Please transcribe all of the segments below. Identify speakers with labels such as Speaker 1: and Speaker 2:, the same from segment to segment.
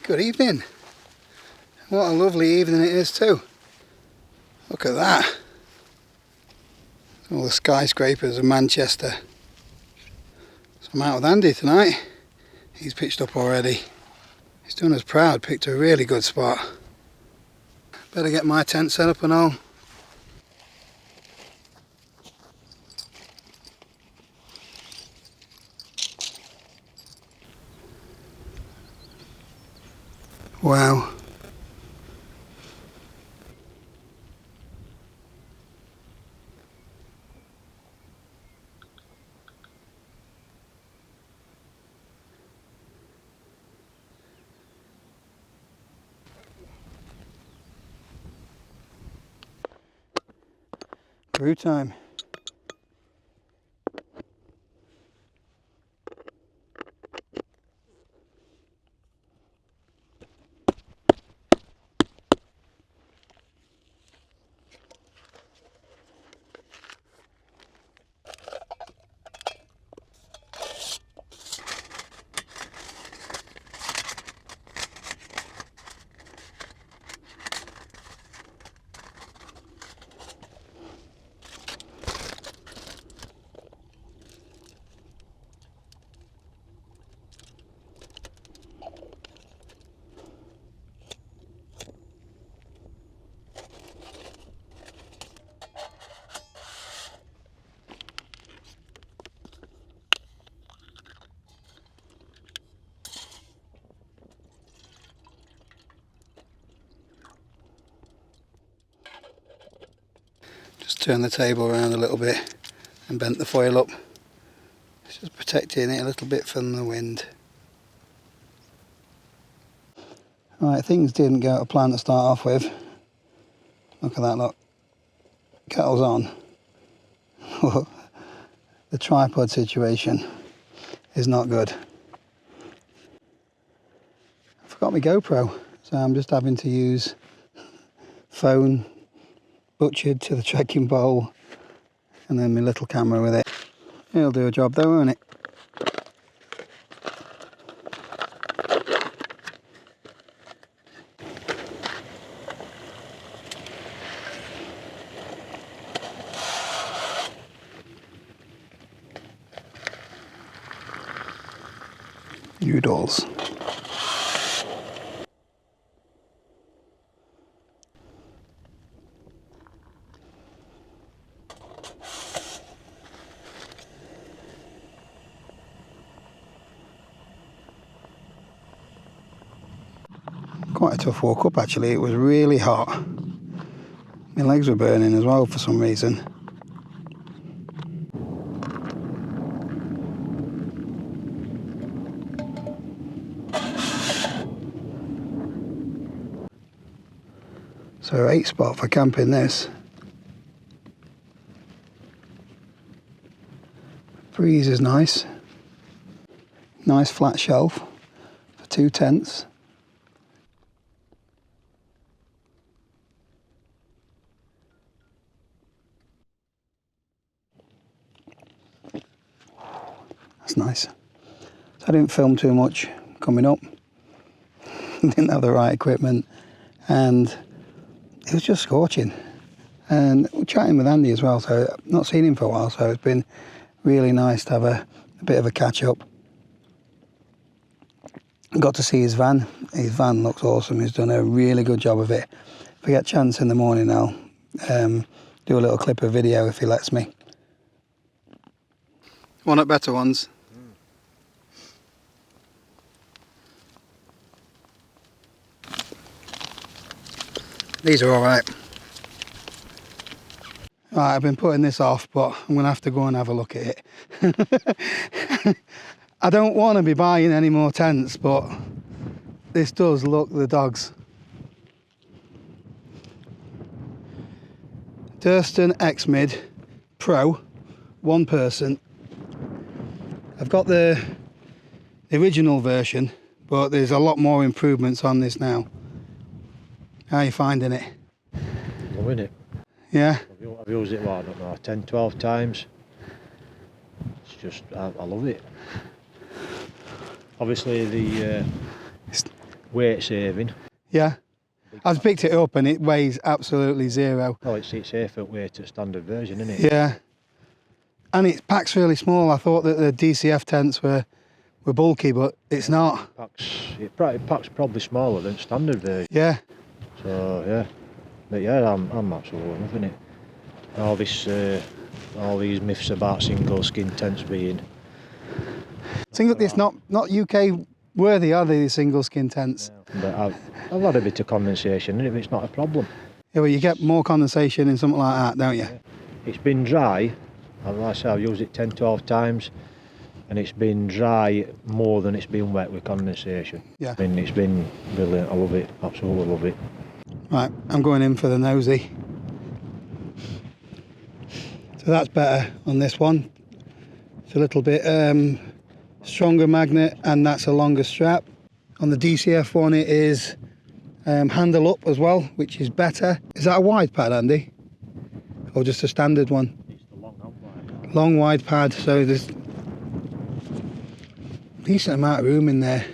Speaker 1: Good evening. What a lovely evening it is too. Look at that. All the skyscrapers of Manchester. So I'm out with Andy tonight. He's pitched up already. He's done us proud, picked a really good spot. Better get my tent set up and all. Wow. Brew time. Just turn the table around a little bit and bent the foil up. It's just protecting it a little bit from the wind. Right, things didn't go to plan to start off with. Look at that, look. Kettle's on. The tripod situation is not good. I forgot my GoPro, so I'm just having to use phone butchered to the trekking pole and then my little camera with it. It'll do a job though, won't it? Noodles. Quite a tough walk up actually, it was really hot. My legs were burning as well for some reason. So 8 spot for camping this. Breeze is nice. Nice flat shelf for 2 tents. That's nice. So I didn't film too much coming up. Didn't have the right equipment and it was just scorching. And we're chatting with Andy as well, so I've not seen him for a while, so it's been really nice to have a bit of a catch up. Got to see his van. His van looks awesome. He's done a really good job of it. If I get a chance in the morning, I'll do a little clip of video if he lets me. One of better ones. These are all right. Right, I've been putting this off, but I'm going to have to go and have a look at it. I don't want to be buying any more tents, but this does look the dogs. Durston X-Mid Pro, 1 person. I've got the original version, but there's a lot more improvements on this now. How are you finding it?
Speaker 2: Loving it.
Speaker 1: Yeah?
Speaker 2: I've used it, well, I don't know, 10, 12 times. It's just, I love it. Obviously the weight saving.
Speaker 1: Yeah. I've picked it up and it weighs absolutely zero.
Speaker 2: Oh, it's 8-foot weight to standard version, isn't it?
Speaker 1: Yeah. And it packs really small. I thought that the DCF tents were bulky, but it's not.
Speaker 2: It packs probably smaller than standard version.
Speaker 1: Yeah.
Speaker 2: So yeah, but yeah, I'm absolutely loving it. All these myths about single skin tents being.
Speaker 1: It's not UK worthy, are they, the single skin tents?
Speaker 2: Yeah, but I've had a bit of condensation, and it's not a problem.
Speaker 1: Yeah, well, you get more condensation in something like that, don't you?
Speaker 2: Yeah. It's been dry, and like I say, I've used it 10-12 times, and it's been dry more than it's been wet with condensation.
Speaker 1: Yeah.
Speaker 2: I mean, it's been brilliant. I love it, absolutely love it.
Speaker 1: Right, I'm going in for the nosy. So that's better on this one. It's a little bit stronger magnet, and that's a longer strap. On the DCF one, it is handle up as well, which is better. Is that a wide pad, Andy? Or just a standard one?
Speaker 2: It's the long and wide.
Speaker 1: Long wide pad, so there's decent amount of room in there.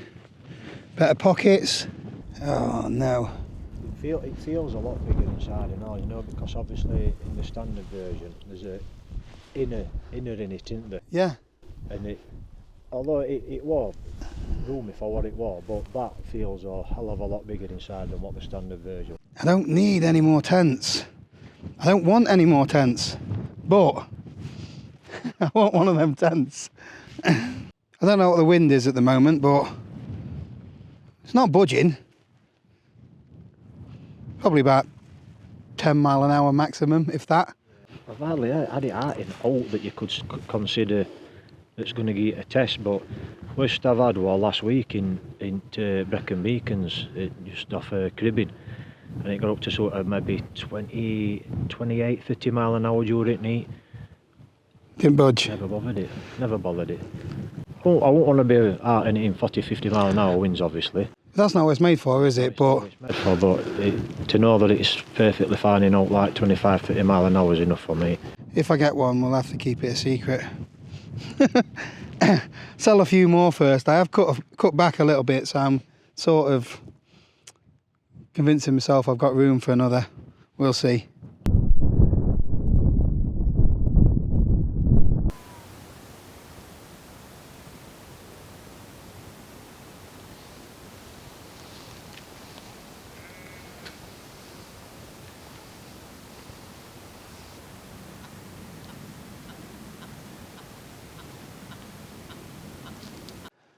Speaker 1: Better pockets. Oh no.
Speaker 2: It feels a lot bigger inside and all, you know, because obviously in the standard version there's a inner in it, isn't there?
Speaker 1: Yeah.
Speaker 2: And although it was roomy for what it was, but that feels a hell of a lot bigger inside than what the standard version.
Speaker 1: I don't need any more tents. I don't want any more tents, but I want one of them tents. I don't know what the wind is at the moment, but it's not budging. Probably about 10 mile an hour maximum, if that.
Speaker 2: I've hardly had it out in out that you could consider that's going to get a test, but worst I've had was last week in Brecon Beacons, just off Cribbing, and it got up to sort of maybe 28, 30 mile an hour during night.
Speaker 1: Didn't budge.
Speaker 2: Never bothered it. I won't want to be out in it in 40, 50 mile an hour winds, obviously.
Speaker 1: That's not what it's made for, is it? But
Speaker 2: to know that it's perfectly fine in out like 25, 30 mile an hour is enough for me.
Speaker 1: if I get one, we'll have to keep it a secret. Sell a few more first. I have cut back a little bit, so I'm sort of convincing myself I've got room for another. We'll see.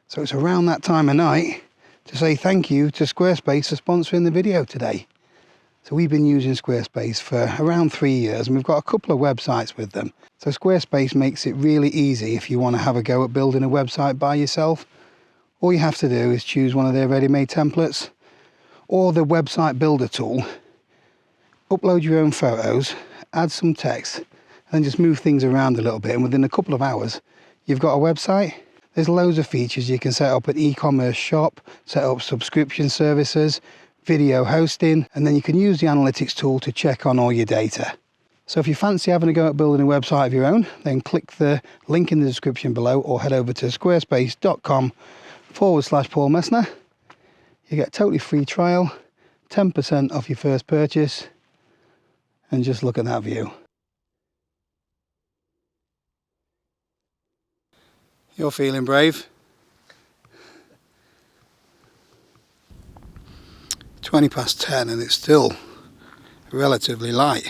Speaker 1: So it's around that time of night to say thank you to Squarespace for sponsoring the video today. So we've been using Squarespace for around 3 years and we've got a couple of websites with them. So Squarespace makes it really easy if you want to have a go at building a website by yourself. All you have to do is choose one of their ready-made templates or the website builder tool, upload your own photos, add some text, and then just move things around a little bit, and within a couple of hours you've got a website. There's loads of features. You can set up an e-commerce shop, set up subscription services, video hosting, and then you can use the analytics tool to check on all your data. So if you fancy having a go at building a website of your own, then click the link in the description below or head over to squarespace.com/Paul Messner. You get a totally free trial, 10% off your first purchase, and just look at that view. You're feeling brave. 10:20 and it's still relatively light.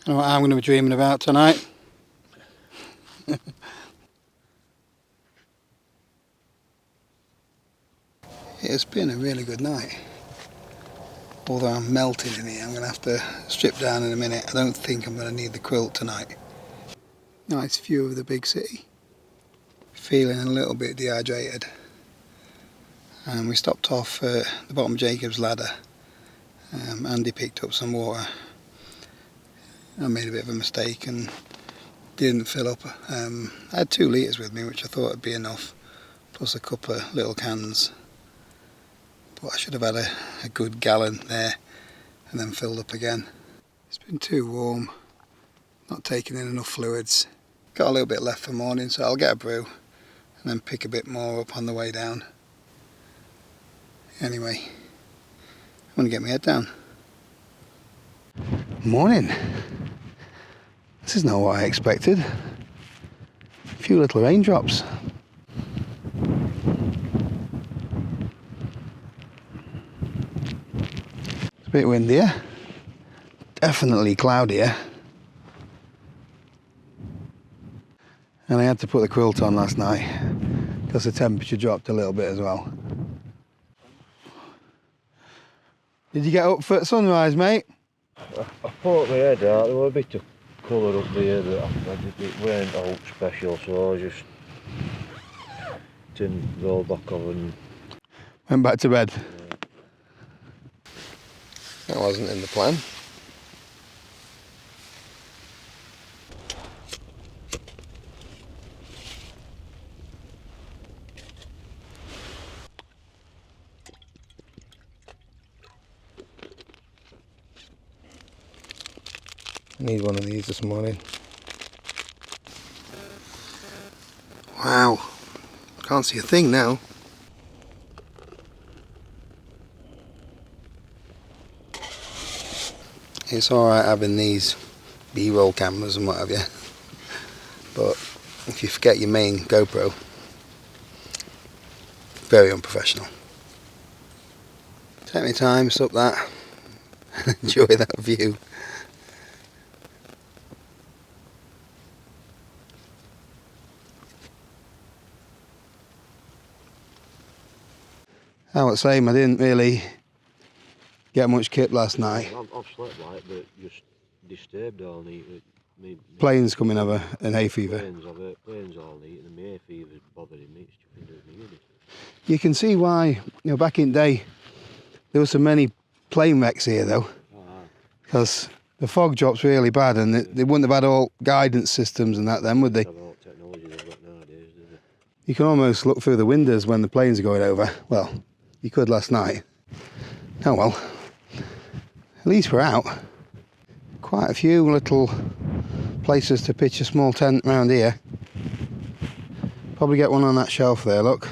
Speaker 1: I know what I'm going to be dreaming about tonight. It's been a really good night. Although I'm melting in here, I'm going to have to strip down in a minute. I don't think I'm going to need the quilt tonight. Nice view of the big city. Feeling a little bit dehydrated. And we stopped off at the bottom of Jacob's Ladder. Andy picked up some water. I made a bit of a mistake and didn't fill up. I had 2 litres with me, which I thought would be enough, plus a couple of little cans. But I should have had a good gallon there and then filled up again. It's been too warm, not taking in enough fluids. Got a little bit left for morning, so I'll get a brew and then pick a bit more up on the way down. Anyway, I'm going to get my head down. Morning. This is not what I expected. A few little raindrops. It's a bit windier. Definitely cloudier. And I had to put the quilt on last night because the temperature dropped a little bit as well. Did you get up for sunrise, mate?
Speaker 2: I put my head out, there was a bit of colour up there that it weren't all special, so I just didn't roll back over and
Speaker 1: went back to bed. That wasn't in the plan. I need one of these this morning. Wow, can't see a thing now. It's alright having these B-roll cameras and what have you, but if you forget your main GoPro, very unprofessional. Take my time, sup that, enjoy that view. I would say I didn't really get much kip last night.
Speaker 2: I've slept like, but just disturbed all night.
Speaker 1: Planes coming over and hay fever.
Speaker 2: I've heard planes all night and the hay fever's bothering me. It's just doing me head.
Speaker 1: You can see why, back in the day, there were so many plane wrecks here though. Because the fog drops really bad and they wouldn't have had all guidance systems and that then, would they?
Speaker 2: Technology they've got nowadays, do they?
Speaker 1: You can almost look through the windows when the planes are going over. Well, you could last night. Oh well, at least we're out. Quite a few little places to pitch a small tent around here. Probably get one on that shelf there, look.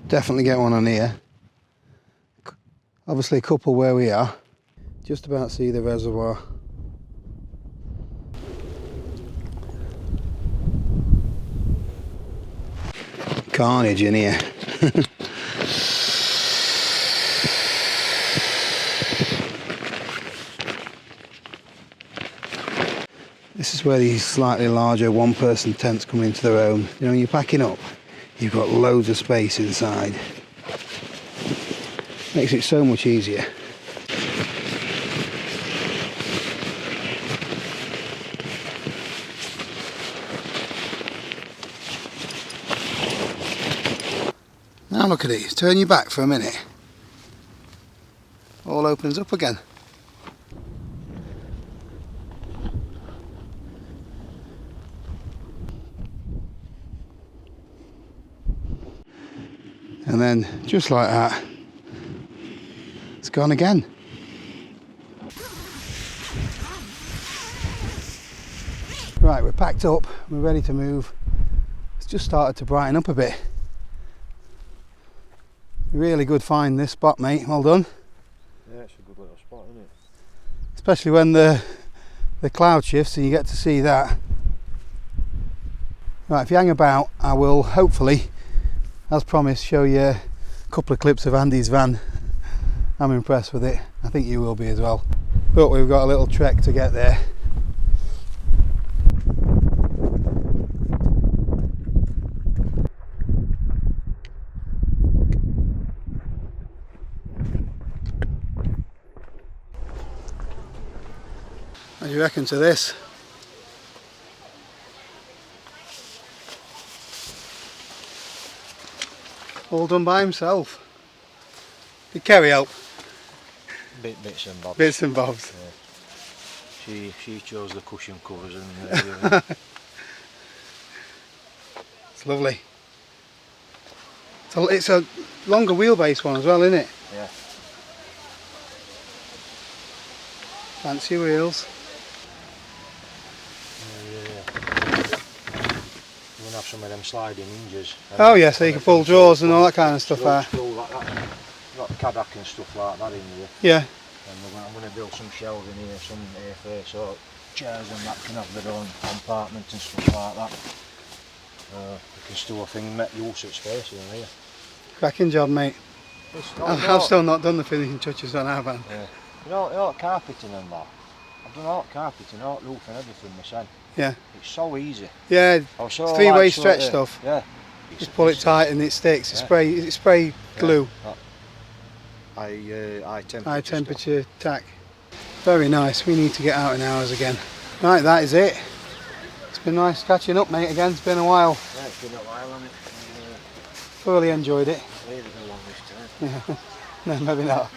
Speaker 1: Definitely get one on here. Obviously a couple where we are. Just about see the reservoir. Carnage in here. This is where these slightly larger one-person tents come into their own. When you're packing up, you've got loads of space inside. Makes it so much easier. Now look at it, turn your back for a minute. All opens up again. And then, just like that, it's gone again. Right, we're packed up, we're ready to move. It's just started to brighten up a bit. Really good find this spot, mate, well done.
Speaker 2: Yeah, it's a good little spot, isn't it?
Speaker 1: Especially when the cloud shifts and you get to see that. Right, if you hang about, I will hopefully, as promised, show you a couple of clips of Andy's van. I'm impressed with it. I think you will be as well. But we've got a little trek to get there. What do you reckon to this? All done by himself. Did Kerry help?
Speaker 2: Bits and bobs.
Speaker 1: Bits and bobs.
Speaker 2: Yeah. She chose the cushion covers and
Speaker 1: It's lovely. It's a longer wheelbase one as well, isn't it?
Speaker 2: yeah.
Speaker 1: Fancy wheels.
Speaker 2: Yeah. going to have some of them sliding hinges.
Speaker 1: Oh yeah, so you can pull drawers and all that kind of stuff out.
Speaker 2: Like that. Got Kadak and stuff like that in here.
Speaker 1: Yeah.
Speaker 2: And I'm going to build some shelving here, some A4 sort of chairs and that can have their own compartment and stuff like that. You can store things, make use of space in here.
Speaker 1: Cracking job, mate. I've still not done the finishing touches on our van.
Speaker 2: Yeah. You know, carpeting and that. I've done all carpeting, all roof and everything myself.
Speaker 1: Yeah.
Speaker 2: It's so easy.
Speaker 1: Yeah,
Speaker 2: So
Speaker 1: three-way stretch stuff.
Speaker 2: Yeah.
Speaker 1: Just pull it tight and it sticks. It's spray glue.
Speaker 2: High
Speaker 1: Temperature tack. Very nice. We need to get out in hours again. Right, that is it. It's been nice catching up, mate, again. It's been a while.
Speaker 2: Yeah, it's been a while, hasn't it?
Speaker 1: Thoroughly enjoyed it.
Speaker 2: Leave it a long this time.
Speaker 1: No, maybe not.